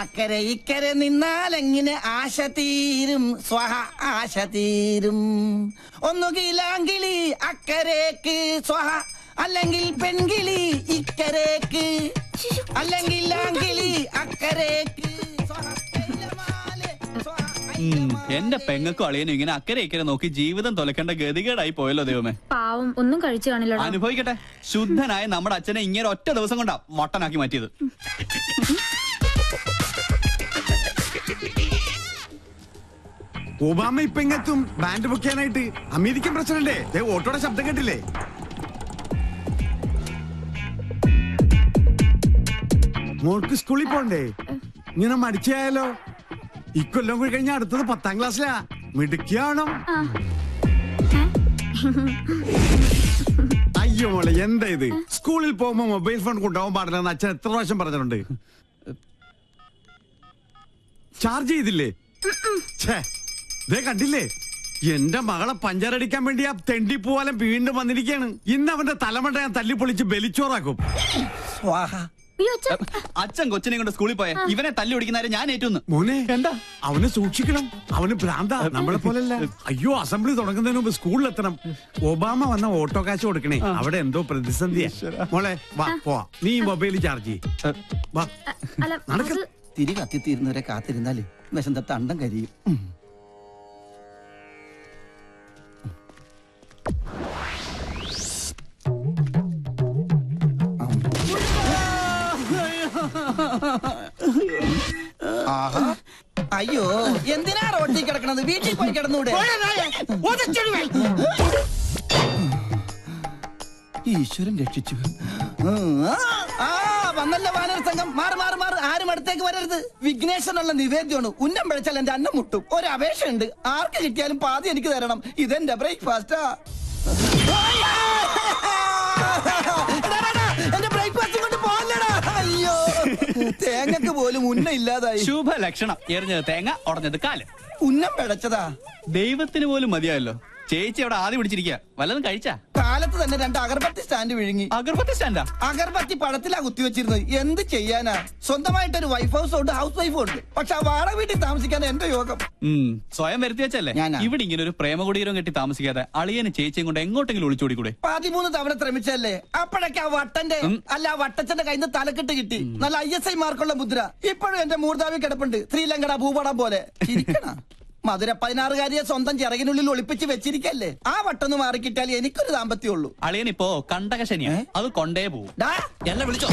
അക്കരെ ഇക്കരെ നിന്നാലെങ്ങനെ ആശ തീരും സ്വഹ ആശ തീരും. ഒന്നുകിലാങ്കിളി അക്കരേക്ക് സ്വഹ, അല്ലെങ്കിൽ പെൺകിളി ഇക്കരേക്ക്, അല്ലെങ്കിൽ ആങ്കിളി അക്കരേക്ക്. എന്റെ പെങ്ങൾക്കും അളിയനും ഇങ്ങനെ അക്കരെ ഇക്കരെ നോക്കി ജീവിതം തൊലക്കേണ്ട ഗതികേടായി പോയല്ലോ ദൈവമേ. പാവം ഒന്നും കഴിച്ചു കാണില്ല. അനുഭവിക്കട്ടെ. ശുദ്ധനായ നമ്മുടെ അച്ഛനെ ഇങ്ങനെ ഒറ്റ ദിവസം കൊണ്ടാ മൊട്ടനാക്കി മാറ്റിയത്. ഒബാമ ഇപ്പൊ ഇങ്ങെത്തും ബാൻഡ് ബുക്ക് ചെയ്യാനായിട്ട്. അമേരിക്കൻ പ്രസിഡന്റ് ഓട്ടോയുടെ ശബ്ദം കേട്ടില്ലേ? മോൾക്ക് സ്കൂളിൽ പോണ്ടേ? ഇങ്ങനെ മടിച്ചായാലോ? ഇക്കൊല്ലം കൂടി കഴിഞ്ഞാൽ അടുത്തത് 10ാം ക്ലാസ്സിലാ. മിടുക്കിയാണോ? അയ്യോ മോളെ, എന്താ ഇത്? സ്കൂളിൽ പോകുമ്പോ മൊബൈൽ ഫോൺ കൊണ്ടുപോകാൻ പാടില്ലെന്ന് അച്ഛൻ എത്ര പ്രാവശ്യം പറഞ്ഞിട്ടുണ്ട്. ചാർജ് ചെയ്തില്ലേ? കണ്ടില്ലേ, എന്റെ മകളെ പഞ്ചറടിക്കാൻ വേണ്ടി ആ തെണ്ടി പോവാലും വീണ്ടും വന്നിരിക്കുകയാണ്. ഇന്ന് അവന്റെ തലമണ്ട ഞാൻ തല്ലിപ്പൊളിച്ച് ബലിച്ചോറാക്കും. അച്ഛൻ കൊച്ചിനെ കൊണ്ട് സ്കൂളിൽ പോയ ഇവനെ തല്ലി ഓടിക്കുന്നവരെ ഞാൻ ഏറ്റുന്നു. മോനെ എന്താ? അവനെ സൂക്ഷിക്കണം, അവന് ഭ്രാന്താ, നമ്മളെ പോലല്ല. അയ്യോ, അസംബ്ലി തുടങ്ങുന്നതിന് മുമ്പ് സ്കൂളിലെത്തണം. ഒബാമ വന്ന ഓട്ടോ കാശ് കൊടുക്കണേ, അവിടെ എന്തോ പ്രതിസന്ധിയാ. മോളെ വാ പോവാ, നീ മൊബൈൽ ചാർജ് വാ. തിരി കത്തിത്തീരുന്നവരെ കാത്തിരുന്നാല് വിശന്ത തണ്ടം കരിയും. അയ്യോ, എന്തിനാ റോട്ടിൽ കിടക്കണത്? വീട്ടിൽ പോയി കിടന്നൂടെ? ഈശ്വരൻ രക്ഷിച്ചു. വന്നല്ല വാനര സംഘം. മാറി മാറി മാറി, ആരും അടുത്തേക്ക് വരരുത്. വിഘ്നേശ്വരനുള്ള നിവേദ്യമാണ്. ഉന്നം പിഴച്ചാൽ എന്റെ അന്നം മുട്ടും. ഒരു അപേക്ഷയുണ്ട്, ആർക്ക് കിട്ടിയാലും പാതി എനിക്ക് തരണം. ഇതെന്റെ ബ്രേക്ക്ഫാസ്റ്റാ. എന്റെ ബ്രേക്ക്ഫാസ്റ്റ് കൊണ്ട് പോകല്ലടാ. അയ്യോ, തേങ്ങക്ക് പോലും ഉന്നം ഇല്ലാതായി. ശുഭ ലക്ഷണം. എറിഞ്ഞത് തേങ്ങ, ഉടഞ്ഞത് കാല്. ഉന്നം പിഴച്ചതാ. ദൈവത്തിന് പോലും മതിയായല്ലോ. ചേച്ചി അവിടെ ആദ്യം പിടിച്ചിരിക്കുക. വല്ലതും കഴിച്ചാ? കാലത്ത് തന്നെ 2 അഗർബത്തി സ്റ്റാൻഡ് വിഴുങ്ങി. അഗർബത്തി സ്റ്റാൻഡാ? അഗർബത്തി പഴത്തിലാ കുത്തിവെച്ചിരുന്നത്. എന്ത് ചെയ്യാനാ? സ്വന്തമായിട്ടൊരു വൈഫ് ഹൗസ് ഉണ്ട്, ഹൗസ് വൈഫും ഉണ്ട്. പക്ഷെ ആ വാടക വീട്ടിൽ താമസിക്കാൻ എന്റെ യോഗം. സ്വയം വരുത്തി വെച്ചല്ലേ. ഇവിടെ ഇങ്ങനെ ഒരു പ്രേമകുടീരം കെട്ടി താമസിക്കാതെ അളിയന് ചേച്ചിയും കൊണ്ട് എങ്ങോട്ടെങ്കിലും ഒളിച്ചോടിക്കൂടെ? 13 തവണ ശ്രമിച്ചല്ലേ. അപ്പോഴൊക്കെ ആ വട്ടന്റെ അല്ല വട്ടച്ചന്റെ കയ്യിൽ നിന്ന് തലക്കെട്ട് കിട്ടി. നല്ല ISI മാർക്കുള്ള മുദ്ര. ഇപ്പോഴും എന്റെ മൂർധാവി കിടപ്പുണ്ട്, ശ്രീലങ്കട ഭൂപടം പോലെ. മധുര 16കാരിയെ സ്വന്തം ചിറകിനുള്ളിൽ ഒളിപ്പിച്ച് വെച്ചിരിക്കല്ലേ. ആ വട്ടൊന്ന് മാറിക്കിട്ടാൽ എനിക്കൊരു ദാമ്പത്യമുള്ളൂ. അളിയനിപ്പോ കണ്ടകശനിയാ, അത് കൊണ്ടേ പോവും. എന്നെ വിളിച്ചോ?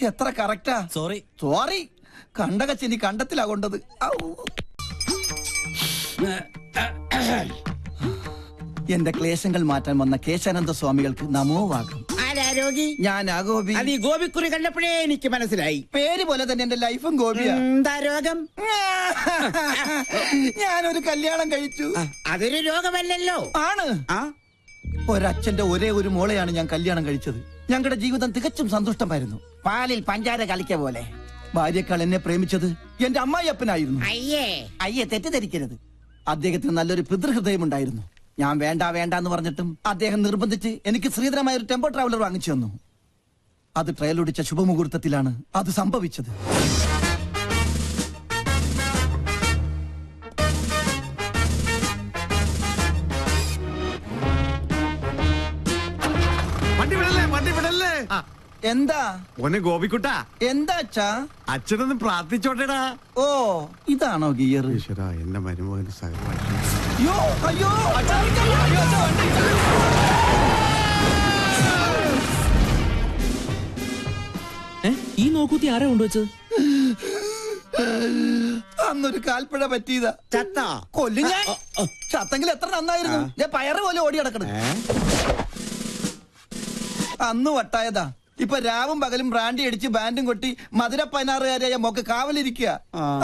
എത്ര കറക്റ്റാ. സോറി. കണ്ടകശനി കണ്ടത്തിലാ കൊണ്ടത്. എന്റെ ക്ലേശങ്ങൾ മാറ്റാൻ വന്ന കേശാനന്ദ സ്വാമികൾക്ക് നമോവാകം. ഞാനാ ഗോപി. അത് ഈ ഗോപിക്കുറി കണ്ടപ്പോഴേ എനിക്ക് മനസ്സിലായി. പേര് പോലെ തന്നെ എന്റെ ലൈഫും ഗോപിയാ. എന്താ രോഗം? ഞാനൊരു കല്യാണം കഴിച്ചു. അതൊരു രോഗമല്ലല്ലോ. ആണ്. ഒരച്ഛന്റെ ഒരേ ഒരു മോളെയാണ് ഞാൻ കല്യാണം കഴിച്ചത്. ഞങ്ങളുടെ ജീവിതം തികച്ചും സന്തുഷ്ടമായിരുന്നു. പാലിൽ പഞ്ചാര കളിക്ക പോലെ. ഭാര്യക്കാൾ എന്നെ പ്രേമിച്ചത് എന്റെ അമ്മായിയപ്പനായിരുന്നു. അയ്യേ തെറ്റിദ്ധരിക്കരുത്. അദ്ദേഹത്തിന് നല്ലൊരു പിതൃഹൃദയമുണ്ടായിരുന്നു. ഞാൻ വേണ്ട വേണ്ട എന്ന് പറഞ്ഞിട്ടും അദ്ദേഹം നിർബന്ധിച്ച് എനിക്ക് ശ്രീധരമായ ഒരു ടെമ്പോ ട്രാവലർ വാങ്ങിച്ചു തന്നു. അത് ട്രയലൊടിച്ച ശുഭമുഹൂർത്തത്തിലാണ് അത് സംഭവിച്ചത്. എന്താ ഓനെ ഗോപിക്കുട്ടാ? എന്താ അച്ഛാ? അച്ഛനൊന്ന് പ്രാർത്ഥിച്ചോട്ടേടാ. ഓ, ഇതാണോ ഗിയർ? ഈശ്വരാ, എന്റെ മരുമകന് സഹായം. അയ്യോ, ഈ നോക്കൂത്തി ആരാ കൊണ്ടുവച്ചത്? അന്നൊരു കാൽപ്പഴ പറ്റിയതാ. ചത്ത കൊല്ലു ഞാൻ. ചത്തെങ്കിൽ എത്ര നന്നായിരുന്നു. ഞാൻ പയറ് പോലെ ഓടി കിടക്കണം. അന്ന് വട്ടായതാ. ഇപ്പൊ രാവും പകലും ബ്രാൻഡി അടിച്ച് ബാൻഡും കൊട്ടി മധുര 16കാരിയായ മോക്ക് കാവലിരിക്കുക.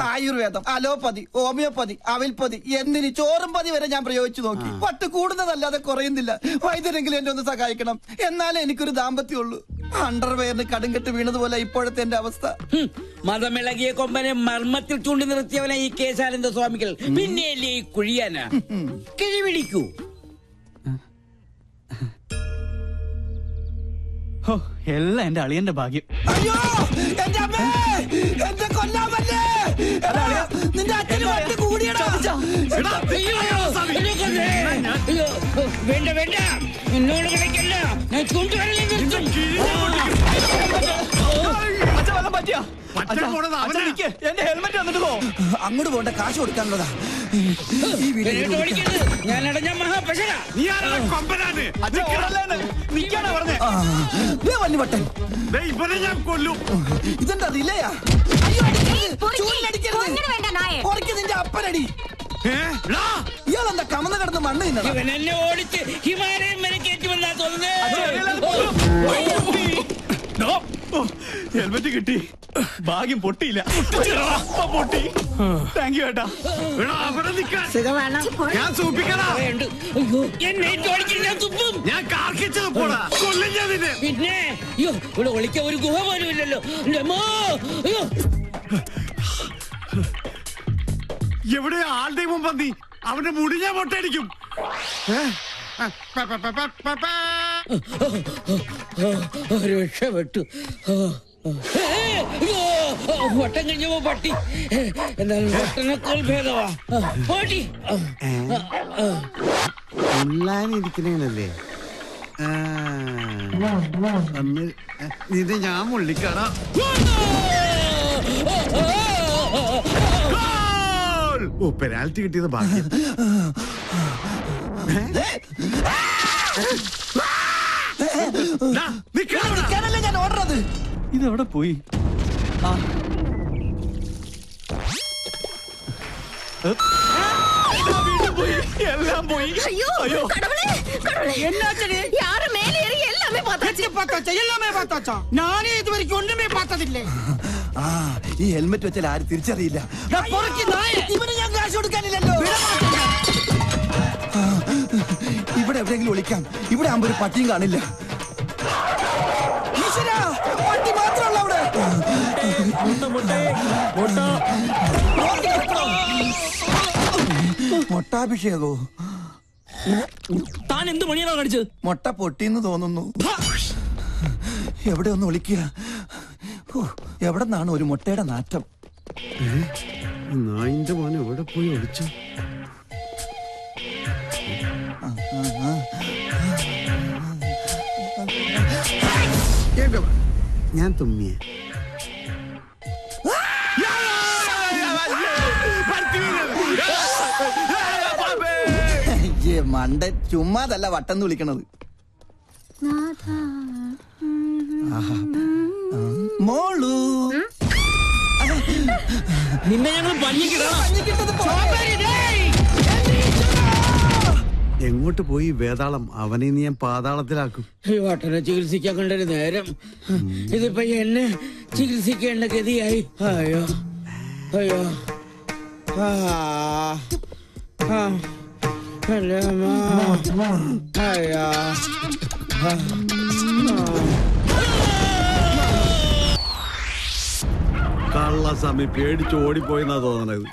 ആയുർവേദം, അലോപ്പതി, ഹോമിയോപ്പതി, അവിൽപ്പതി, എന്തിന് ചോറും പതി വരെ ഞാൻ പ്രയോഗിച്ചു നോക്കി. പട്ട് കൂടുന്നതല്ലാതെ കുറയുന്നില്ല. വൈദ്യരെങ്കിലും എന്നെ ഒന്ന് സഹായിക്കണം, എന്നാലേ എനിക്കൊരു ദാമ്പത്യമുള്ളൂ. അണ്ടർവെയറിന് കടുങ്കെട്ട് വീണതുപോലെ ഇപ്പോഴത്തെ എന്റെ അവസ്ഥ. മതമിളകിയ കൊമ്പനെ മർമ്മത്തിൽ ചൂണ്ടി നിർത്തിയവനെ ഈ കേശാനന്ദ സ്വാമികൾ. പിന്നെയല്ലേ ഈ കുഴിയാന കിഴിപിടിക്കൂ. എല്ലാം എന്റെ അളിയന്റെ ഭാഗ്യം. അയ്യോ, എന്റെ അമ്മേ, അയ്യോ, എന്നെ കൊന്നേ. അയ്യോ, വേണ്ട വേണ്ട, എന്നോട് കളിക്കല്ല, ഞാൻ ചൂണ്ടുവരലിൽ നിർത്തും. അച്ഛാ, വല്ലതും പറ്റിയോ? പറ്റാൻ പോണത് അച്ഛാ, അവനാ. നിക്ക്. എന്റെ ഹെൽമെറ്റ് വന്നിട്ട് പോ. അങ്ങോട്ട് പോണ്ട, കാശ് കൊടുക്കാനുള്ളതാ. ഈ വീട്ടിൽ എന്നോട് ഓടിക്കരുത്, ഞാൻ അടഞ്ഞ മഹാപശക. നീ ആരാ കൊമ്പനാണ്? അച്ഛാ, ഓടല്ലേന്ന്. നിക്കാനാ പറഞ്ഞേ. വല്ലുവട്ടൻ, ദേ, ഇവനെ ഞാൻ കൊല്ലും. ഇതെന്താ റിലയാ? നിന്റെ അപ്പനടി. ഇയാളെന്താ കമന്ന് കിടന്ന് മണ്ണ് തിന്നണം? ഇവൻ എന്നെ ഓടിച്ച് ഹിമാലയം വരെ കയറ്റുമെന്നാ ഹെൽമെറ്റ് കിട്ടി. ഭാഗ്യം പൊട്ടിയില്ല. പൊട്ടി. താങ്ക് യു ഏട്ടാ. അവിടെ നിൽക്കാൻ ഞാൻ സൂപ്പിക്കടാ. എന്നെ ഓടിച്ചിട്ട് ഞാൻ തുപ്പും. ഞാൻ കാർക്കിച്ചത് പോടാ, കൊല്ലും ഞാൻ നിന്നെ. പിന്നെ അയ്യോ, ഇവിടെ ഒളിക്കാൻ ഒരു ഗുഹ പോലും ഇല്ലല്ലോ. എൻ്റെ അമ്മോ, അയ്യോ. എവിടെ ആളുടെ മുമ്പന്തി അവന്റെ മുടി ഞാൻ മൊട്ടയടിക്കും. രക്ഷപ്പെട്ടു. വട്ടം കഴിഞ്ഞപ്പോ പട്ടി, എന്നാലും വട്ടനേക്കാൾ ഭേദമാ പട്ടി. ഉള്ളാനിരിക്കണേനല്ലേ ഇത് ഞാൻ മുള്ളിക്കാടാ. ഓ, പെനാൽറ്റി കിട്ടിയത് ഭാഗ്യം. നിൽക്കാനല്ലേ ഞാൻ ഓർഡറത്. ഇതെവിടെ പോയി? ആ, വീണ്ടും പോയി. എല്ലാം പോയി. ஐயோ கடவுளே கடவுளே என்னாச்சு யாரு மேல ஏறி எல்லாமே பார்த்தாச்சா நானே இது வரைக்கும் ஒண்ணுமே பார்த்ததில்லை. ഈ ഹെൽമെറ്റ് വെച്ചാൽ ആരും തിരിച്ചറിയില്ല. ഇവന് ഞാൻ കാശ് കൊടുക്കാനില്ലല്ലോ. ഇവിടെ എവിടെയെങ്കിലും ഒളിക്കാം. ഇവിടെ ആകുമ്പോ ഒരു പട്ടിയും കാണില്ല. ഈശ്വരാ, പട്ടി മാത്രമല്ല അവിടെ. മൊട്ടാഭിഷേകോ? താൻ എന്ത് മണിയാണോ കാണിച്ചത്? മൊട്ട പൊട്ടിന്ന് തോന്നുന്നു. എവിടെ ഒന്ന് ഒളിക്കുക? എവിടെ നിന്നാണ് ഒരു മുട്ടയുടെ നാറ്റം? നായിന്റെ മോനെ എവിടെ പോയി ഒളിച്ചു? ഞാൻ തുമ്മിയ മണ്ട ചുമ്മാതല്ല വട്ടം വിളിക്കണത്. മോളു നിന്നെ ഞങ്ങൾ പഞ്ഞിക്കിടണം. എങ്ങോട്ട് പോയി വേതാളം? അവനെ നീ ഞാൻ പാതാളത്തിലാക്കും. ഈ വട്ടനെ ചികിത്സിക്കാൻ കണ്ടൊരു നേരം, ഇതിപ്പോ എന്നെ ചികിത്സിക്കേണ്ട ഗതിയായി. അയ്യോ അയ്യോ, അയ്യോ. കള്ളസ്വാമി പേടിച്ച് ഓടിപ്പോയെന്നാ തോന്നണത്.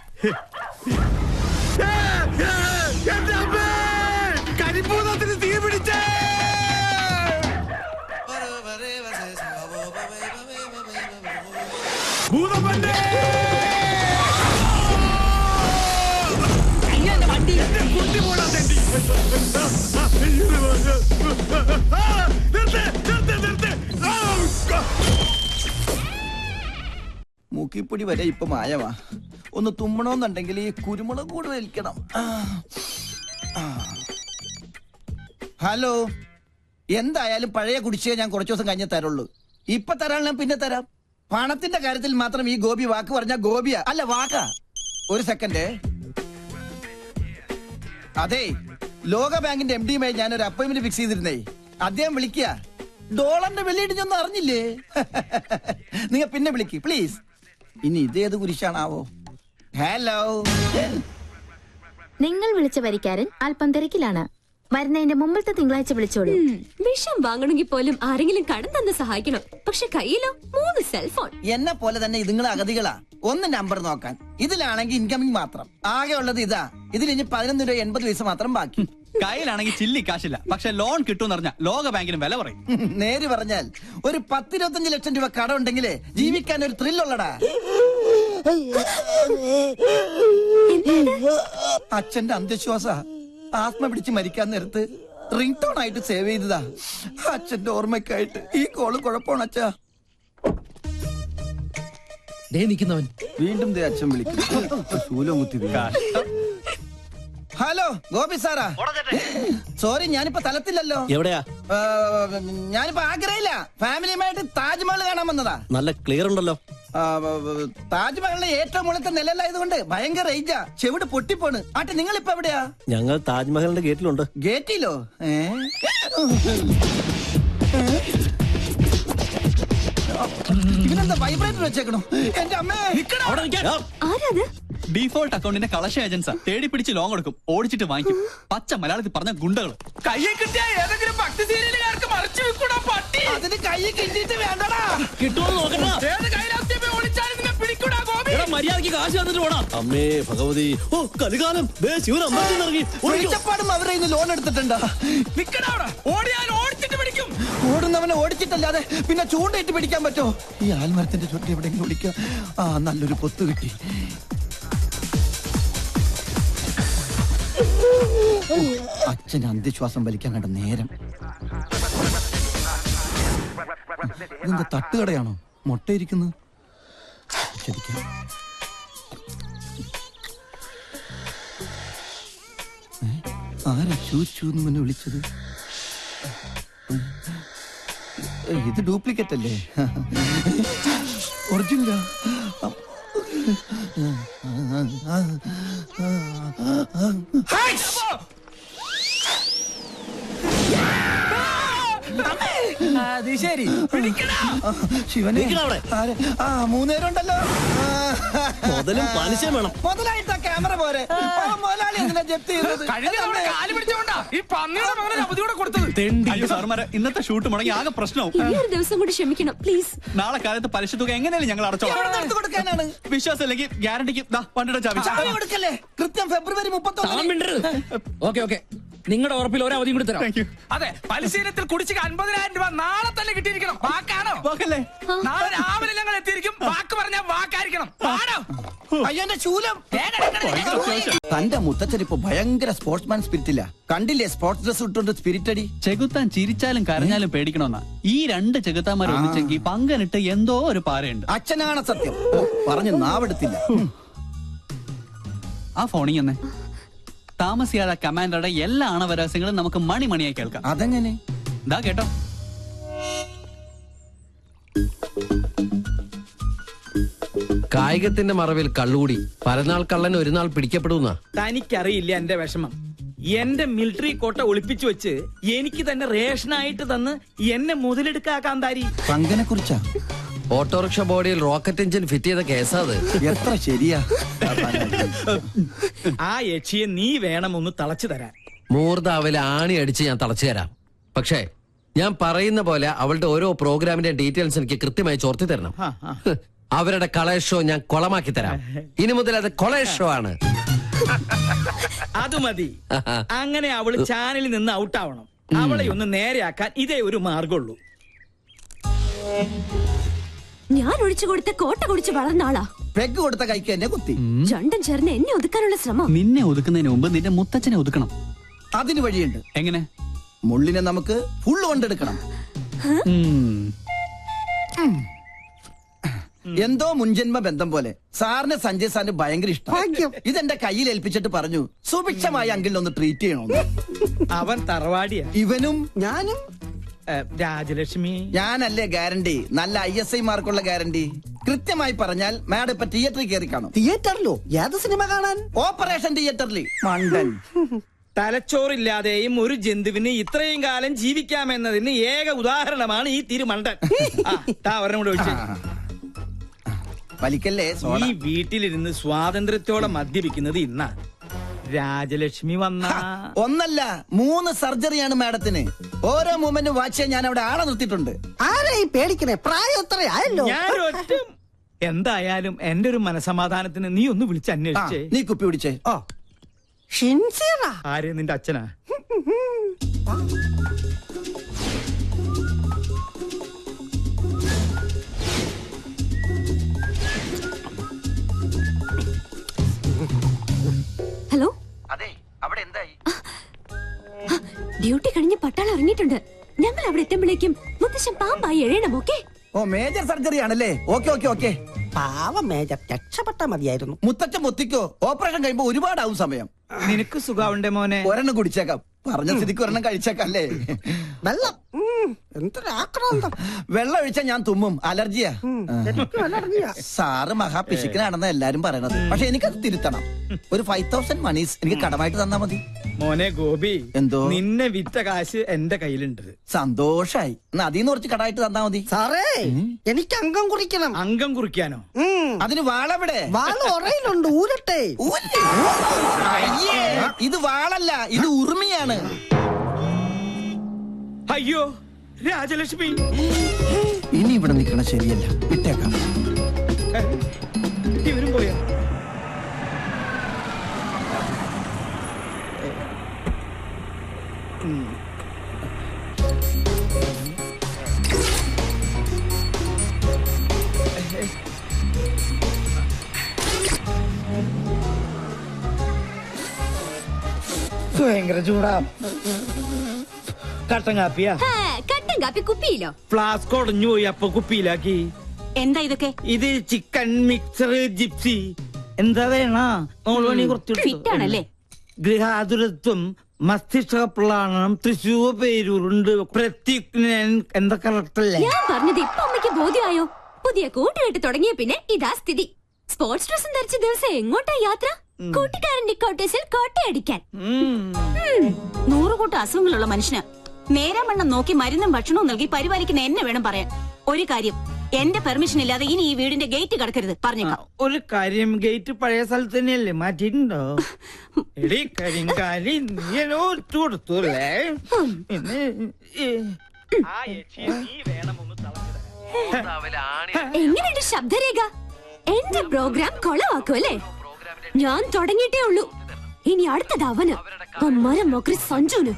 കരിപ്പൂതത്തിന് തീ പിടിച്ചേ. ഭൂതപ്പന്റെ കുട്ടി പോടാ തെണ്ടി. മൂക്കിപ്പൊടി വരെ ഇപ്പൊ മായമാ. ഒന്ന് തുമ്മണമെന്നുണ്ടെങ്കിൽ ഈ കുരുമുളക് കൂടി വലിക്കണം. ഹലോ, എന്തായാലും പഴയ കുടിശ്ശിക ഞാൻ കുറച്ചു ദിവസം കഴിഞ്ഞേ തരുള്ളൂ. ഇപ്പൊ തരാൻ ഞാൻ പിന്നെ തരാം. പണത്തിന്റെ കാര്യത്തിൽ മാത്രം ഈ ഗോപി വാക്ക് പറഞ്ഞ ഗോപിയാ അല്ല വാക്കാ. ഒരു സെക്കൻഡ്. അതെ, ലോക ബാങ്കിന്റെ MD-യുമായി ഞാനൊരു അപ്പോയിന്റ്മെന്റ് ഫിക്സ് ചെയ്തിരുന്നേ. അദ്ദേഹം വിളിക്കുക. ഡോളറിന്റെ വെള്ളിയിടിഞ്ഞൊന്നും അറിഞ്ഞില്ലേ? നിങ്ങൾ പിന്നെ വിളിക്ക് പ്ലീസ്. ഇനി ഇതേത് കുരിശാണാവോ? ഹലോ, നിങ്ങൾ വിളിച്ച വരിക്കാരൻ അല്പം തിരക്കിലാണ്. വരുന്നതിന്റെ മുമ്പത്തെ തിങ്കളാഴ്ച വിളിച്ചോളൂ. വിഷം വാങ്ങണമെങ്കിൽ പോലും ആരെങ്കിലും കടം തന്ന് സഹായിക്കണം. പക്ഷെ കയ്യിലോ 3 സെൽഫോൺ. എന്നെ പോലെ തന്നെ ഇതുങ്ങളെ അഗതികളാ. ഒന്ന് നമ്പർ നോക്കാൻ. ഇതിലാണെങ്കിൽ ഇൻകമിങ് മാത്രം. ആകെ ഉള്ളത് ഇതാ. ഇതിൽ ഇനി 11 രൂപ 80 പൈസ മാത്രം ബാക്കി. കയ്യിലാണെങ്കിൽ ചില്ലി കാശില്ല, പക്ഷെ ലോൺ കിട്ടുമെന്ന് പറഞ്ഞാൽ ലോക ബാങ്കിന് വില പറയും. നേര് പറഞ്ഞാൽ ഒരു 10-25 ലക്ഷം രൂപ കടം ഉണ്ടെങ്കിലേ ജീവിക്കാൻ ഒരു ത്രില്ലുള്ളടാ. അച്ഛന്റെ അന്ത്യശ്വാസ ആത്മ പിടിച്ച് മരിക്കാൻ നേരത്ത് റിംഗ് ടോൺ ആയിട്ട് സേവ് ചെയ്തതാ. അച്ഛന്റെ ഓർമ്മയ്ക്കായിട്ട് ഈ കോള് കുഴപ്പമാണ് അച്ഛാ. നിക്കുന്നവൻ വീണ്ടും ദേ അച്ഛൻ വിളിക്കുന്നു. ശൂലം കുത്തി വീണു. ഹലോ ഗോപി സാറാ, സോറി ഞാനിപ്പോ തലത്തില്ലല്ലോ. എവിടെയാ? ഞാനിപ്പോ ആഗ്രഹില്ല, ഫാമിലിയുമായിട്ട് താജ്മഹൽ കാണാൻ വന്നതാ. നല്ല ക്ലിയർ ഉണ്ടല്ലോ. താജ്മഹലിന്റെ ഏറ്റവും മുകളിലത്തെ നിലയിലായതുകൊണ്ട് ഭയങ്കര റേഞ്ചാ, ചെവിട് പൊട്ടിപ്പോണ്. ആട്ടെ നിങ്ങൾ ഇപ്പൊ എവിടെയാ? ഞങ്ങൾ താജ്മഹലിന്റെ ഗേറ്റിലുണ്ട്. ഗേറ്റിലോ? ഇവനെന്താ വൈബ്രേറ്റർ വെച്ചേക്കണോ? എന്റെ അമ്മേ. ആരാത്? ഡീഫോൾട്ട് അക്കൗണ്ടിന്റെ കളക്ഷൻ ഏജൻസാ. തേടി പിടിച്ച് ലോൺ എടുക്കും, ഓടിച്ചിട്ട് വാങ്ങിക്കും. പച്ച മലയാളത്തിൽ പറഞ്ഞ ഗുണ്ടകൾ. കയ്യിൽ കിട്ടിയ ഏതെങ്കിലും ഭക്തി സീരിയലുകാർക്ക് മറച്ചു വെക്കൂടാ പട്ടി. അതിന് കൈ കിട്ടിയിട്ട് വേണ്ടടാ. കിട്ടുമോ നോക്കണ്ട. ഏത് കൈലാസ്യമേ ഓടിച്ചാലും നിന്നെ പിടിക്കൂടാ ഗോപി. മര്യാദക്ക് കാശ് തന്നിട്ട് പോടാ. അമ്മേ ഭഗവതി, ഓ കലികാലം. ശിവൻ അമ്പലത്തിൽ ഇറങ്ങി വെളിച്ചപ്പാടും അവരെ ഇന്ന് ലോൺ എടുത്തിട്ടുണ്ടോ? നിക്കടാ, ഓടിയാൽ ഓടിച്ചിട്ട് പിടിക്കും. ഓടുന്നവനെ ഓടിച്ചിട്ടല്ലാതെ പിന്നെ ചൂണ്ടയിട്ട് പിടിക്കാൻ പറ്റോ? ഈ ആൽമരത്തിന്റെ ചുറ്റി എവിടെയെങ്കിലും വിളിക്കാം. ആ നല്ലൊരു പൊത്ത് കിട്ടി. അച്ഛന് അന്ത്യശ്വാസം വലിക്കാൻ കണ്ട നേരം. ഇതെന്താ തട്ടുകടയാണോ? മുട്ടയിരിക്കുന്നു. ആരാ ചൂച്ചൂന്ന് മുന്നെ വിളിച്ചത്? ഇത് ഡ്യൂപ്ലിക്കേറ്റ് അല്ലേ? ഒറിജിനലാ? ശരി ശിവനെ മൂന്നേരം ഉണ്ടല്ലോ. മുതലും പലിശയും വേണം. മുതലായിട്ട് ക്യാമറ പോരെ. മുതലാളി എന്തിനാ ജപ്തി ചെയ്തത്? അയ്യോ സാറുമാരെ, ഇന്നത്തെ ഷൂട്ട് മുടങ്ങി ആകെ പ്രശ്നവും. ഈ ഒരു ദിവസം കൂടി ക്ഷമിക്കണം പ്ലീസ്. നാളെ കാലത്ത് പലിശ തുക എങ്ങനെയാലും ഞങ്ങൾ അടച്ചോളാം. കൊടുക്കാനാണ് വിശ്വാസം ഇല്ലെങ്കിൽ ഗ്യാരണ്ടിക്ക് വണ്ടിയുടെ ചാവി കൊടുക്കല്ലേ? കൃത്യം ഫെബ്രുവരി 31. ഓക്കെ, നിങ്ങളുടെ ഉറപ്പിൽ ഒരു അവധിയും കൂടി തരാം. അതെ, പലിശീലത്തിൽ കുടിശ്ശിക 50,000 രൂപ നാളെ തന്നെ കിട്ടിയിരിക്കണം. വാക്കാണോ? വാക്കല്ലേ? നാളെ രാവിലെ ഞങ്ങൾ എത്തിയിരിക്കും. വാക്ക് പറഞ്ഞാൽ വാക്കായിരിക്കണം. ആണോ? അയ്യന്റെ ശൂലം. തന്റെ മുത്തച്ഛൻ ഇപ്പൊ ഭയങ്കര സ്പോർട്സ്മാൻ സ്പിരിറ്റില്ല. കണ്ടില്ലേ സ്പോർട്സ് ഡ്രസ് ഇട്ടുകൊണ്ട് സ്പിരിറ്റ് അടി. ചെകുത്താൻ ചിരിച്ചാലും കരഞ്ഞാലും പേടിക്കണമെന്നാ. ഈ രണ്ട് ചെകുത്താന്മാർ ഒന്നിച്ചെങ്കിൽ പങ്കനിട്ട് എന്തോ ഒരു പാരയുണ്ട്. അച്ഛനാണ് സത്യം. പറഞ്ഞു നാവെടുത്തില്ല. ആ ഫോണിൽ തന്നെ താമസിയാതെ കമാൻഡറുടെ എല്ലാ ആണവരഹസ്യങ്ങളും നമുക്ക് മണിയായി കേൾക്കാം. അതെങ്ങനെ? ഇതാ കേട്ടോ. കായികത്തിന്റെ മറവിൽ കള്ളുകൂടി പരനാൾ കള്ളൻ ഒരു നാൾ പിടിക്കപ്പെടുന്ന. തനിക്കറിയില്ല എന്റെ വിഷമം. എന്റെ മിലിറ്ററി കോട്ട ഒളിപ്പിച്ചു വെച്ച് എനിക്ക് തന്നെ റേഷനായിട്ട് തന്ന് എന്നെ മുതലെടുക്കാൻ താരി. പങ്കനെ കുറിച്ചാ? ഓട്ടോറിക്ഷ ബോഡിയിൽ റോക്കറ്റ് എഞ്ചിൻ ഫിറ്റ് ചെയ്ത കേസാത്. എത്ര ശരിയാ. ആ യക്ഷിയെ നീ വേണമെന്ന് തളച്ചു തരാൻ. മൂർദാവിലെ ആണി അടിച്ച് ഞാൻ തളച്ചു തരാം. പക്ഷേ ഞാൻ പറയുന്ന പോലെ അവളുടെ ഓരോ പ്രോഗ്രാമിന്റെ ഡീറ്റെയിൽസ് എനിക്ക് കൃത്യമായി ചോർത്തി തരണം. അവരുടെ കളേഷ് ഷോ ഞാൻ കൊളമാക്കി തരാം. ഇനി മുതൽ അത് കൊളേഷ് ഷോ ആണ്. അത് മതി. അങ്ങനെ അവള് ചാനലിൽ നിന്ന് ഔട്ടാവണം. അവളെ ഒന്ന് നേരെയാക്കാൻ ഇതേ ഒരു മാർഗമുള്ളൂ. ഞാൻ ഒഴിച്ചു കൊടുത്ത കോട്ട കുടിച്ച് വളർന്ന ആളാ. പെഗ് കൊടുത്ത കൈക്ക് എന്നെ കുത്തി. രണ്ടും ചേർന്ന് എന്നെ ഒതുക്കാനുള്ള ശ്രമം. നിന്നെ ഒതുക്കുന്നതിന് മുമ്പ് നിന്റെ മുത്തച്ഛനെ ഒതുക്കണം. അതിന് വഴിയുണ്ട്. എങ്ങനെ? മുള്ളിനെ നമുക്ക് ഫുള്ള് കൊണ്ടെടുക്കണം. എന്തോ മുൻജന്മ ബന്ധം പോലെ സാറിന് സഞ്ജയ് സാറിന് ഭയങ്കര ഇഷ്ടം. ഇതെന്റെ കയ്യിൽ ഏൽപ്പിച്ചിട്ട് പറഞ്ഞു സുഭിക്ഷമായി അങ്കിളിനെ ഒന്ന് ട്രീറ്റ് ചെയ്യണോ. അവൻ തറവാടിയാ. ഇവനും ഞാനും. രാജലക്ഷ്മി ഞാനല്ലേ ഗ്യാരണ്ടി? നല്ല ISI മാർക്കുള്ള ഗ്യാരണ്ടി. കൃത്യമായി പറഞ്ഞാൽ മാഡം ഇപ്പൊ തിയേറ്ററിൽ കയറി കാണും. തിയേറ്ററിലോ? ഏത് സിനിമ കാണാൻ? ഓപ്പറേഷൻ തിയേറ്ററിൽ. മണ്ടൻ. തലച്ചോറില്ലാതെയും ഒരു ജന്തുവിന് ഇത്രയും കാലം ജീവിക്കാമെന്നതിന് ഏക ഉദാഹരണമാണ് ഈ തിരുമണ്ടൻ. ഒരെണ്ണം കൂടെ ഒഴിച്ച്. വലിക്കല്ലേ. ഈ വീട്ടിലിരുന്ന് സ്വാതന്ത്ര്യത്തോടെ മദ്യപിക്കുന്നത് ഇന്നാ. രാജലക്ഷ്മി വന്ന ഒന്നല്ല 3 സർജറിയാണ് മാഡത്തിന്. ഓരോ മൂമെന്റ് വാച്ച് ചെയ്യാൻ ഞാൻ അവിടെ ആളെ നിർത്തിയിട്ടുണ്ട്. ആരെയും പേടിക്കണേ, പ്രായം എത്രയായല്ലോ. ഞാൻ ഒറ്റ എന്തായാലും എന്റെ ഒരു മനസമാധാനത്തിന് നീ ഒന്ന് വിളിച്ച് അന്വേഷിച്ചേ. നീ കുപ്പി പിടിച്ചേ. ആരെ? നിന്റെ അച്ഛനാ? ഹലോ എത്തുമ്പോഴേക്കും മുത്തശ്ശൻ പാമ്പായി എഴയണം. ഓക്കെ? ഓ, മേജർ സർജറി ആണല്ലേ? Okay okay okay. പാവം മേജർ, രക്ഷപ്പെട്ട മതിയായിരുന്നു. മുത്തച്ഛൻ പൊത്തിക്കോ, ഓപ്പറേഷൻ കഴിയുമ്പോ ഒരുപാടാവും സമയം. നിനക്ക് സുഖാവുണ്ടേ മോനെ? ഒരെണ്ണം കുടിച്ചേക്കാം, പറഞ്ഞ സ്ഥിതിക്ക് ഒരെണ്ണം കഴിച്ചേക്കല്ലേ. വെള്ളം എന്തൊരാക്രാന്തം. വെള്ളം ഒഴിച്ചാൽ ഞാൻ തുമ്മും, അലർജിയാ. എനിക്കും അലർജിയാ. സാറ് മഹാപിശുക്കനാണെന്ന് എല്ലാരും പറയണത്. പക്ഷെ എനിക്കത് തിരുത്തണം. ഒരു 5000 മണീസ് എനിക്ക് കടമായിട്ട് തന്നാ മതി. മോനെ ഗോപി, എന്തോ? നിന്നെ വിറ്റ കാശ് എന്റെ കയ്യിലുണ്ട്. സന്തോഷായി. എന്നാ അതിന്ന് കുറച്ച് കടമായിട്ട് തന്നാ മതി. സാറേ, എനിക്ക് അംഗം കുറിക്കണം. അംഗം കുറിക്കാനോ? അതിന് വാളെവിടെ? വാള് ഉറയിലുണ്ട്, ഊരട്ടെ. അയ്യേ, ഇത് വാളല്ല, ഇത് ഉറുമിയാണ്. അയ്യോ രാജലക്ഷ്മി, ഇനി ഇവിടെ നിൽക്കണ ശരിയല്ല, വിട്ടേക്കാം. ഇവരും പോയോ? ഭയങ്കര ചൂടാ. കട്ടൻ കാപ്പിയാ? കട്ടൻ കാപ്പി കുപ്പിയിലോ? ഫ്ലാസ്ക് ഉടഞ്ഞു പോയി, അപ്പൊ കുപ്പിയിലാക്കി. എന്താ ഇതൊക്കെ? ഇത് ചിക്കൻ മിക്സർ ജിപ്സി. എന്താ വേണ? ഫിറ്റാണല്ലേ? ഗൃഹാതുരത്വം, മസ്തിഷ്കപ്ലാണം, തൃശൂർ പേരൂരുണ്ട്, പ്രത്യുഗ്നൻ. എന്താ കറക്റ്റല്ലേ? ഞാൻ പറഞ്ഞത് ഇപ്പൊ അമ്മയ്ക്ക് ബോധ്യമായോ? പുതിയ കൂട്ടുകെട്ട് തുടങ്ങിയ പിന്നെ ഇതാ സ്ഥിതി. സ്പോർട്സ് ഡ്രസ്സും ധരിച്ച ദിവസം എങ്ങോട്ടാ യാത്ര? കൂട്ടുകാരന്റെ കോട്ടേഴ്സിൽ കോട്ടയടിക്കാൻ. 100 കൂട്ടം അസുഖങ്ങളുള്ള മനുഷ്യന് നേരാമണ്ണം നോക്കി മരുന്നും ഭക്ഷണവും നൽകി പരിപാലിക്കുന്ന എന്നെ വേണം പറയാൻ. ഒരു കാര്യം, എന്റെ പെർമിഷൻ ഇല്ലാതെ ഇനി ഈ വീടിന്റെ ഗേറ്റ് കടക്കരുത്, പറഞ്ഞേക്കാം. ഒരു കാര്യം, ഗേറ്റ് പഴയ സ്ഥലത്ത് തന്നെയല്ലേ, മാറ്റിയിട്ടുണ്ടോ? എടീ കരിങ്കാലി, നീ കൊടുത്തൂല്ലേ? എങ്ങനെയുണ്ട് ശബ്ദരേഖ? എന്റെ പ്രോഗ്രാം കൊളവാക്കും അല്ലേ? ഞാൻ തുടങ്ങിയിട്ടേ ഉള്ളൂ. ഇനി അടുത്തത് അവന്, മരം മൊക്കറി സഞ്ജുന്.